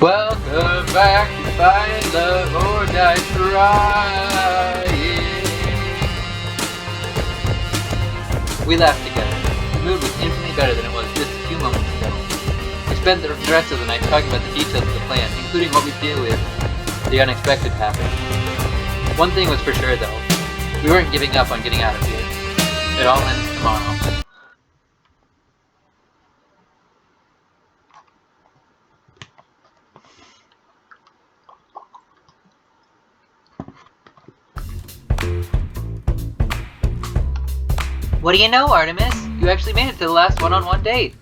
Welcome back to Find Love or Die Trying. We laughed together. The mood was infinitely better than it was just a few moments ago. We spent the rest of the night talking about the details of the plan, including what we'd do if the unexpected happened. One thing was for sure though, we weren't giving up on getting out of here. It all ends tomorrow. What do you know, Artemis? You actually made it to the last one-on-one date.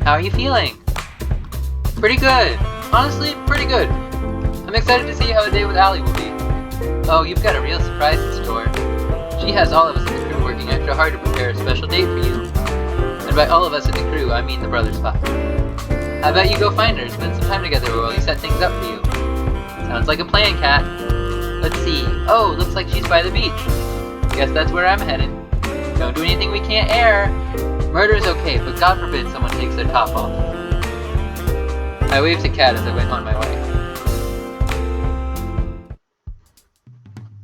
How are you feeling? Pretty good. Honestly, pretty good. I'm excited to see how the date with Allie will be. Oh, you've got a real surprise in store. She has all of us in the crew working extra hard to prepare a special date for you. And by all of us in the crew, I mean the brothers five. How about you go find her and spend some time together while we set things up for you? Sounds like a plan, Kat. Let's see. Oh, looks like she's by the beach. Guess that's where I'm headed. Don't do anything we can't air. Murder is okay, but God forbid someone takes their top off. I waved to Kat as I went on my way.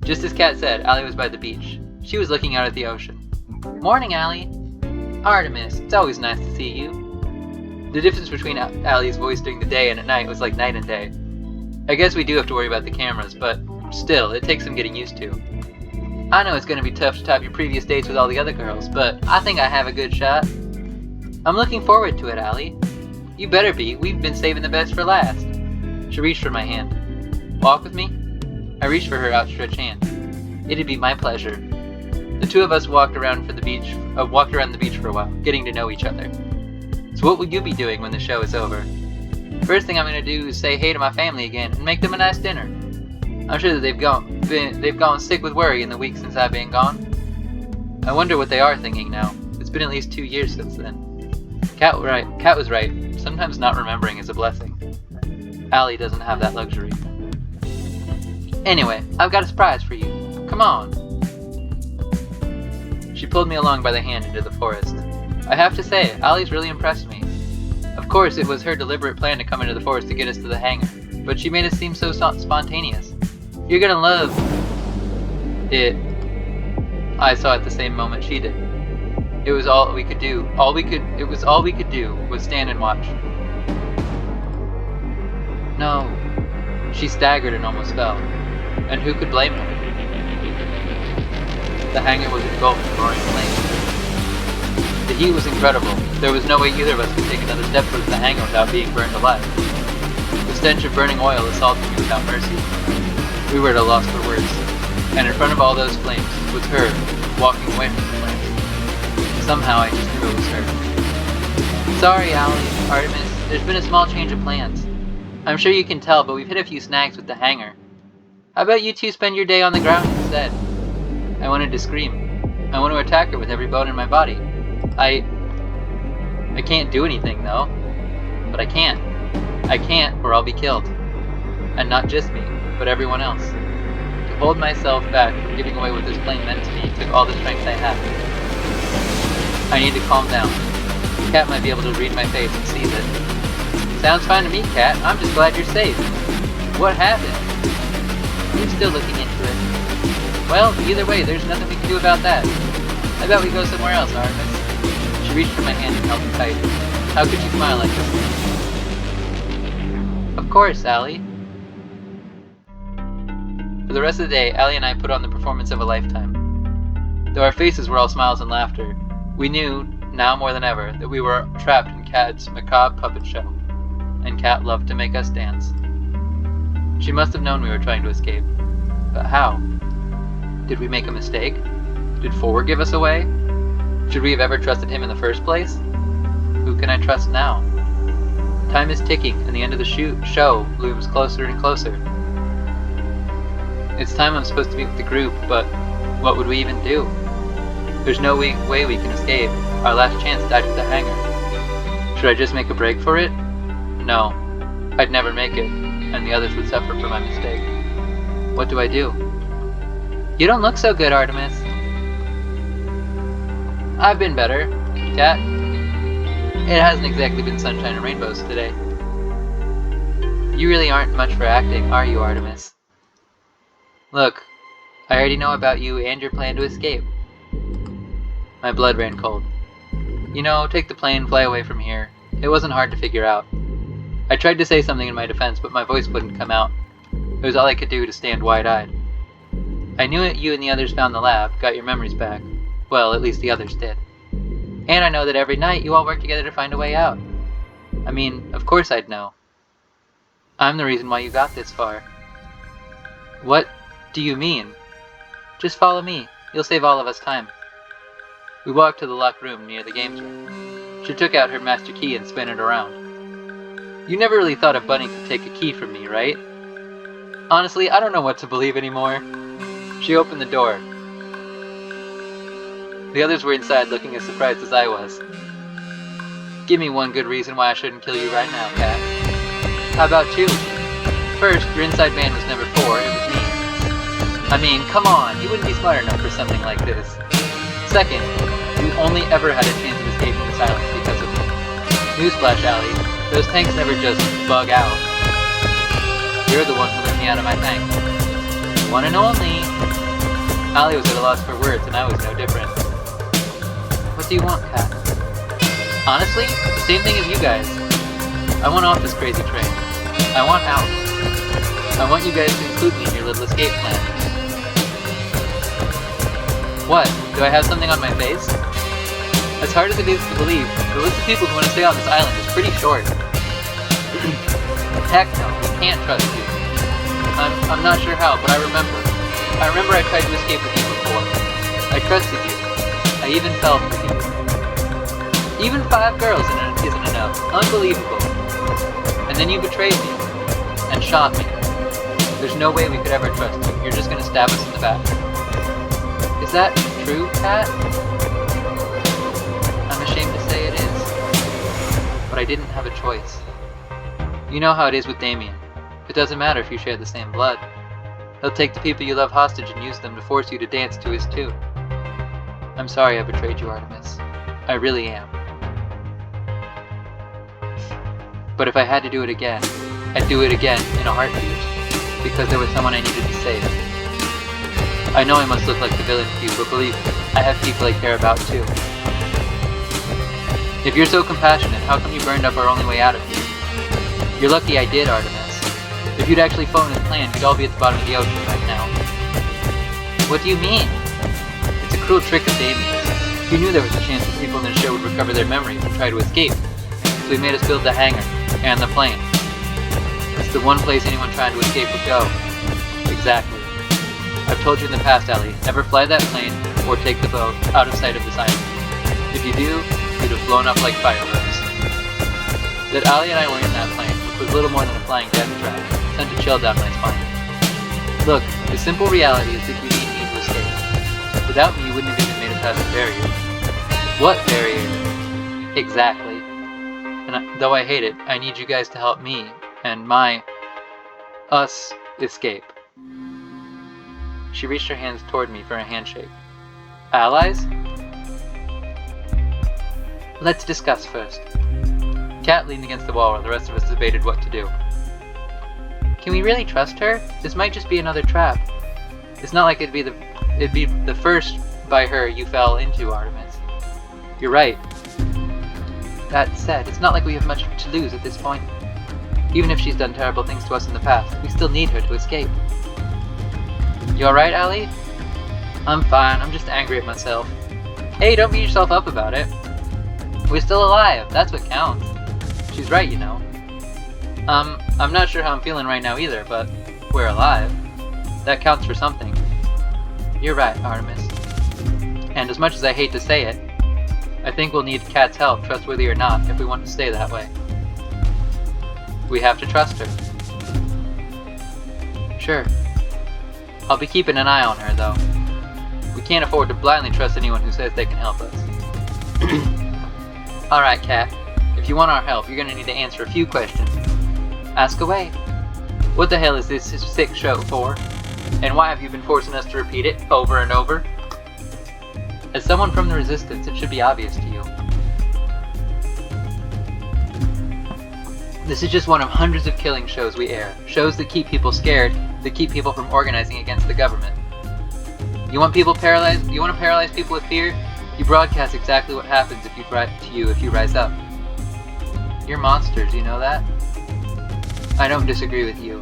Just as Kat said, Allie was by the beach. She was looking out at the ocean. Morning, Allie. Artemis, it's always nice to see you. The difference between Allie's voice during the day and at night was like night and day. I guess we do have to worry about the cameras, but still, it takes some getting used to. I know it's going to be tough to top your previous dates with all the other girls, but I think I have a good shot. I'm looking forward to it, Allie. You better be. We've been saving the best for last. She reached for my hand. Walk with me? I reached for her outstretched hand. It'd be my pleasure. The two of us walked around the beach for a while, getting to know each other. So what will you be doing when the show is over? First thing I'm going to do is say hey to my family again and make them a nice dinner. I'm sure that they've gone sick with worry in the week since I've been gone. I wonder what they are thinking now. It's been at least 2 years since then. Kat was right. Sometimes not remembering is a blessing. Allie doesn't have that luxury. Anyway, I've got a surprise for you. Come on. She pulled me along by the hand into the forest. I have to say, Allie's really impressed me. Of course, it was her deliberate plan to come into the forest to get us to the hangar, but she made it seem so spontaneous. You're gonna love it. I saw at the same moment she did. It was all we could do. All we could do was stand and watch. No. She staggered and almost fell. And who could blame her? The hangar was engulfed in roaring flames. The heat was incredible. There was no way either of us could take another step towards the hangar without being burned alive. The stench of burning oil assaulted me without mercy. We were at a loss for words, and in front of all those flames was her, walking away from the flames. Somehow I just knew it was her. Sorry, Allie, Artemis, there's been a small change of plans. I'm sure you can tell, but we've hit a few snags with the hangar. How about you two spend your day on the ground instead? I wanted to scream. I want to attack her with every bone in my body. I can't do anything, though. But I can't. I can't, or I'll be killed. And not just me, but everyone else. To hold myself back from giving away what this plane meant to me took all the strength I had. I need to calm down. Kat might be able to read my face and see that. Sounds fine to me, Kat. I'm just glad you're safe. What happened? You're still looking into it. Well, either way, there's nothing we can do about that. How about we go somewhere else, Artemis? She reached for my hand and held it tight. How could she smile like this? Of course, Allie. For the rest of the day, Allie and I put on the performance of a lifetime. Though our faces were all smiles and laughter, we knew, now more than ever, that we were trapped in Kat's macabre puppet show, and Kat loved to make us dance. She must have known we were trying to escape. But how? Did we make a mistake? Did Forward give us away? Should we have ever trusted him in the first place? Who can I trust now? Time is ticking, and the end of the show looms closer and closer. It's time I'm supposed to meet with the group, but what would we even do? There's no way we can escape. Our last chance died at the hangar. Should I just make a break for it? No. I'd never make it, and the others would suffer for my mistake. What do I do? You don't look so good, Artemis. I've been better, Kat. It hasn't exactly been sunshine and rainbows today. You really aren't much for acting, are you, Artemis? Look, I already know about you and your plan to escape. My blood ran cold. You know, take the plane, fly away from here. It wasn't hard to figure out. I tried to say something in my defense, but my voice wouldn't come out. It was all I could do to stand wide-eyed. I knew that you and the others found the lab, got your memories back. Well, at least the others did. And I know that every night you all work together to find a way out. I mean, of course I'd know. I'm the reason why you got this far. What do you mean? Just follow me. You'll save all of us time. We walked to the locked room near the games room. She took out her master key and spun it around. You never really thought a bunny could take a key from me, right? Honestly, I don't know what to believe anymore. She opened the door. The others were inside looking as surprised as I was. Give me one good reason why I shouldn't kill you right now, Cat. How about two? First, your inside man was never 4, it was me. I mean, come on, you wouldn't be smart enough for something like this. Second, you only ever had a chance of escaping the silence because of me. Newsflash, Allie, those tanks never just bug out. You're the one who let me out of my tank. One and only. Allie was at a loss for words, and I was no different. What do you want, Cat? Honestly, the same thing as you guys. I want off this crazy train. I want out. I want you guys to include me in your little escape plan. What? Do I have something on my face? As hard as it is to believe, the list of people who want to stay on this island is pretty short. Heck no, we can't trust you. I'm not sure how, but I remember I tried to escape with you before. I trusted you. I even fell for you. Even 5 girls isn't enough. Unbelievable. And then you betrayed me. And shot me. There's no way we could ever trust you. You're just gonna stab us in the back. Is that true, Cat? I'm ashamed to say it is. But I didn't have a choice. You know how it is with Damien. It doesn't matter if you share the same blood. He'll take the people you love hostage and use them to force you to dance to his tune. I'm sorry I betrayed you, Artemis. I really am. But if I had to do it again, I'd do it again in a heartbeat, because there was someone I needed to save. I know I must look like the villain to you, but believe me, I have people I care about too. If you're so compassionate, how come you burned up our only way out of here? You're lucky I did, Artemis. If you'd actually phoned and planned, you'd all be at the bottom of the ocean right now. What do you mean? It's a cruel trick of Damien's. He knew there was a chance that people in the show would recover their memories and try to escape, so he made us build the hangar and the plane. It's the one place anyone trying to escape would go. Exactly. I've told you in the past, Allie, never fly that plane or take the boat out of sight of this island. If you do, you'd have blown up like fireworks. That Allie and I were in that plane, which was little more than a flying death trap, sent a chill down my spine. Look, the simple reality is that you need me to escape. Without me, you wouldn't have even made it past the barrier. What barrier? Exactly. And though I hate it, I need you guys to help me and us escape. She reached her hands toward me for a handshake. Allies? Let's discuss first. Cat leaned against the wall while the rest of us debated what to do. Can we really trust her? This might just be another trap. It's not like it'd be the first by her you fell into, Artemis. You're right. That said, it's not like we have much to lose at this point. Even if she's done terrible things to us in the past, we still need her to escape. You alright, Allie? I'm fine, I'm just angry at myself. Hey, don't beat yourself up about it. We're still alive, that's what counts. She's right, you know. I'm not sure how I'm feeling right now either, but we're alive. That counts for something. You're right, Artemis. And as much as I hate to say it, I think we'll need Cat's help, trustworthy or not, if we want to stay that way. We have to trust her. Sure. I'll be keeping an eye on her, though. We can't afford to blindly trust anyone who says they can help us. Alright, Cat. If you want our help, you're gonna need to answer a few questions. Ask away. What the hell is this sick show for? And why have you been forcing us to repeat it over and over? As someone from the Resistance, it should be obvious to you. This is just one of hundreds of killing shows we air. Shows that keep people scared, that keep people from organizing against the government. You want people paralyzed? You want to paralyze people with fear? You broadcast exactly what happens if you rise up. You're monsters, you know that? I don't disagree with you,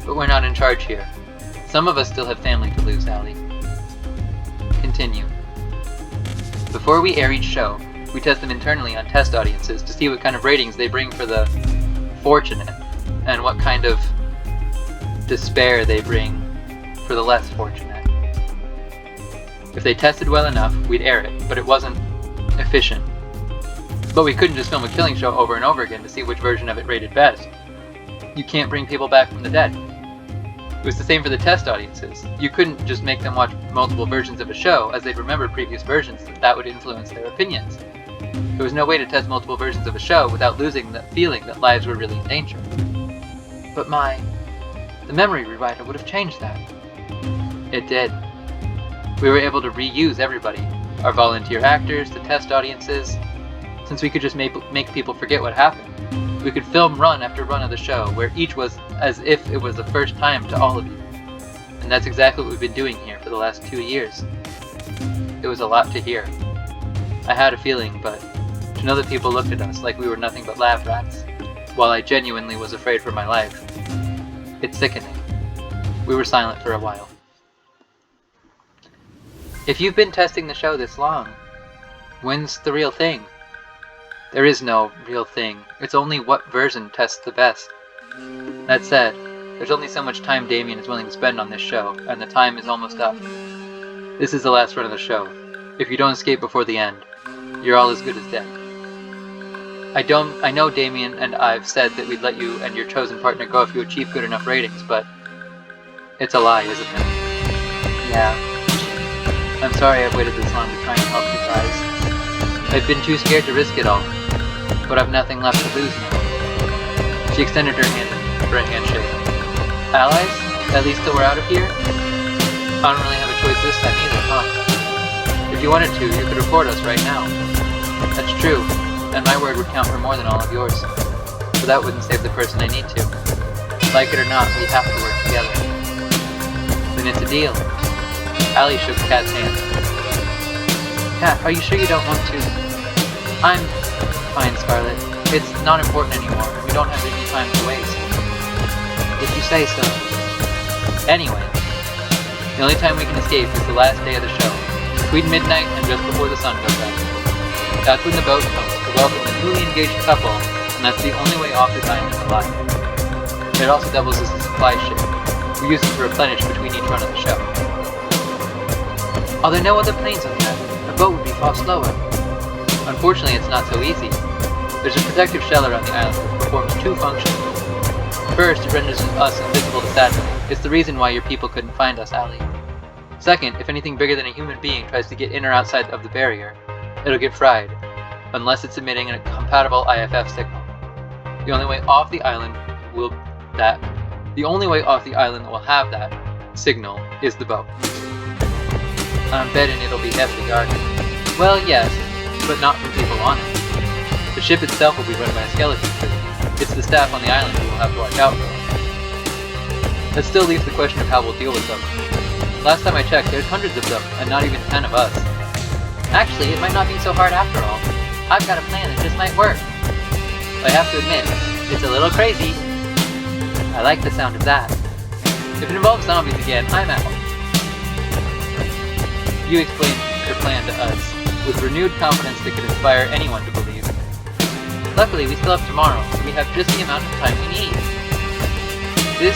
but we're not in charge here. Some of us still have family to lose, Allie. Continue. Before we air each show, we test them internally on test audiences to see what kind of ratings they bring for the fortunate, and what kind of despair they bring for the less fortunate. If they tested well enough, we'd air it, but it wasn't efficient. But we couldn't just film a killing show over and over again to see which version of it rated best. You can't bring people back from the dead. It was the same for the test audiences. You couldn't just make them watch multiple versions of a show, as they'd remember previous versions, that would influence their opinions. There was no way to test multiple versions of a show without losing the feeling that lives were really in danger. But the memory rewriter would have changed that. It did. We were able to reuse everybody, our volunteer actors, the test audiences. Since we could just make people forget what happened, we could film run after run of the show, where each was as if it was the first time to all of you. And that's exactly what we've been doing here for the last 2 years. It was a lot to hear. I had a feeling, but to know that people looked at us like we were nothing but lab rats, while I genuinely was afraid for my life, it's sickening. We were silent for a while. If you've been testing the show this long, when's the real thing? There is no real thing. It's only what version tests the best. That said, there's only so much time Damien is willing to spend on this show, and the time is almost up. This is the last run of the show. If you don't escape before the end, you're all as good as dead. I know Damien and I've said that we'd let you and your chosen partner go if you achieve good enough ratings, but it's a lie, isn't it? Yeah. I'm sorry I've waited this long to try and help you guys. I've been too scared to risk it all, but I've nothing left to lose now. She extended her hand for a handshake. Allies? At least till we're out of here? I don't really have a choice this time either, huh? If you wanted to, you could report us right now. That's true, and my word would count for more than all of yours. But that wouldn't save the person I need to. Like it or not, we have to work together. Then it's a deal. Allie shook Kat's hand. Kat, are you sure you don't want to? I'm fine, Scarlet. It's not important anymore. We don't have any time to waste. If you say so. Anyway, the only time we can escape is the last day of the show, between midnight and just before the sun goes up. That's when the boat comes to welcome the newly engaged couple, and that's the only way off this island alive. It also doubles as a supply ship. We use it to replenish between each run of the show. Are there no other planes on the island? A boat would be far slower. Unfortunately, it's not so easy. There's a protective shell around the island that performs two functions. First, it renders us invisible to satellite. It's the reason why your people couldn't find us, Allie. Second, if anything bigger than a human being tries to get in or outside of the barrier, it'll get fried, unless it's emitting a compatible IFF signal. The only way off the island that will have that signal is the boat. I'm betting it'll be heavily guarded. Well, yes, but not from people on it. The ship itself will be run by a skeleton crew. It's the staff on the island who will have to watch out for them. That still leaves the question of how we'll deal with them. Last time I checked, there's hundreds of them, and not even 10 of us. Actually, it might not be so hard after all. I've got a plan that just might work. I have to admit, it's a little crazy. I like the sound of that. If it involves zombies again, I'm out. You explained your plan to us, with renewed confidence that could inspire anyone to believe. Luckily, we still have tomorrow, so we have just the amount of time we need. This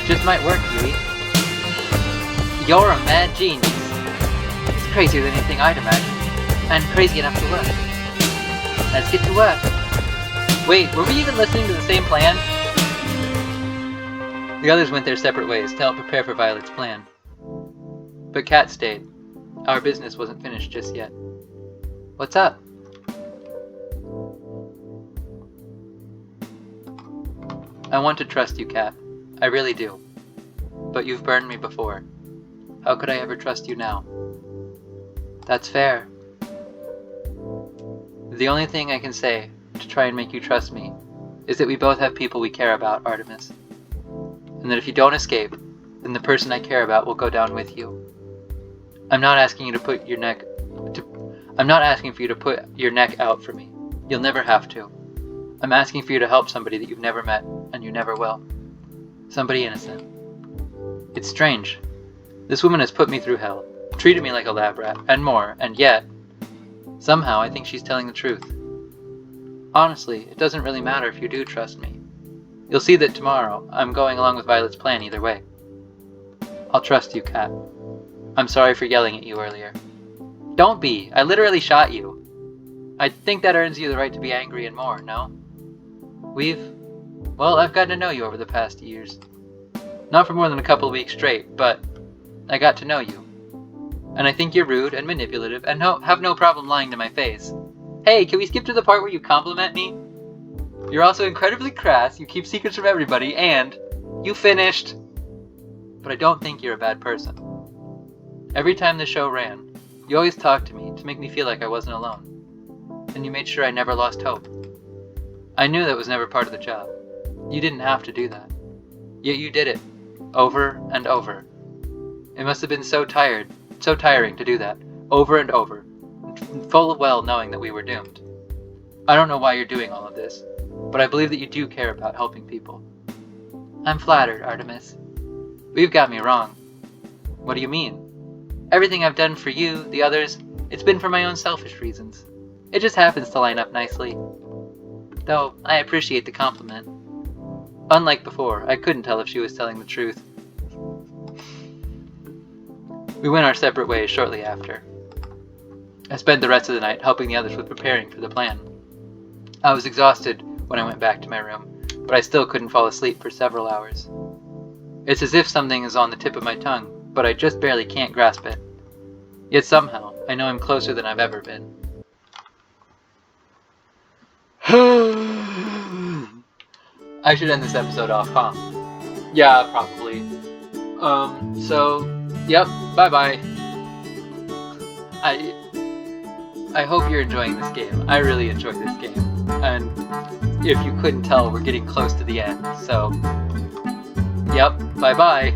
just might work, Huey. You're a mad genius. It's crazier than anything I'd imagined, and crazy enough to work. Let's get to work. Wait, were we even listening to the same plan? The others went their separate ways to help prepare for Violet's plan. But Kat stayed. Our business wasn't finished just yet. What's up? I want to trust you, Kat. I really do. But you've burned me before. How could I ever trust you now? That's fair. The only thing I can say to try and make you trust me is that we both have people we care about, Artemis. And that if you don't escape, then the person I care about will go down with you. I'm not asking for you to put your neck out for me. You'll never have to. I'm asking for you to help somebody that you've never met, and you never will. Somebody innocent. It's strange. This woman has put me through hell, treated me like a lab rat, and more, and yet, somehow I think she's telling the truth. Honestly, it doesn't really matter if you do trust me. You'll see that tomorrow, I'm going along with Violet's plan either way. I'll trust you, Kat. I'm sorry for yelling at you earlier. Don't be! I literally shot you. I think that earns you the right to be angry and more, no? I've gotten to know you over the past years. Not for more than a couple of weeks straight, but I got to know you. And I think you're rude and manipulative and have no problem lying to my face. Hey, can we skip to the part where you compliment me? You're also incredibly crass, you keep secrets from everybody, and you finished. But I don't think you're a bad person. Every time the show ran, you always talked to me to make me feel like I wasn't alone. And you made sure I never lost hope. I knew that was never part of the job. You didn't have to do that. Yet you did it, over and over. It must have been so tiring to do that, over and over, full well knowing that we were doomed. I don't know why you're doing all of this, but I believe that you do care about helping people. I'm flattered, Artemis. But you've got me wrong. What do you mean? Everything I've done for you, the others, it's been for my own selfish reasons. It just happens to line up nicely. Though, I appreciate the compliment. Unlike before, I couldn't tell if she was telling the truth. We went our separate ways shortly after. I spent the rest of the night helping the others with preparing for the plan. I was exhausted when I went back to my room, but I still couldn't fall asleep for several hours. It's as if something is on the tip of my tongue, but I just barely can't grasp it. Yet somehow, I know I'm closer than I've ever been. I should end this episode off, huh? Yeah, probably. Yep, bye-bye. I hope you're enjoying this game. I really enjoy this game. And if you couldn't tell, we're getting close to the end, so... Yep, bye-bye.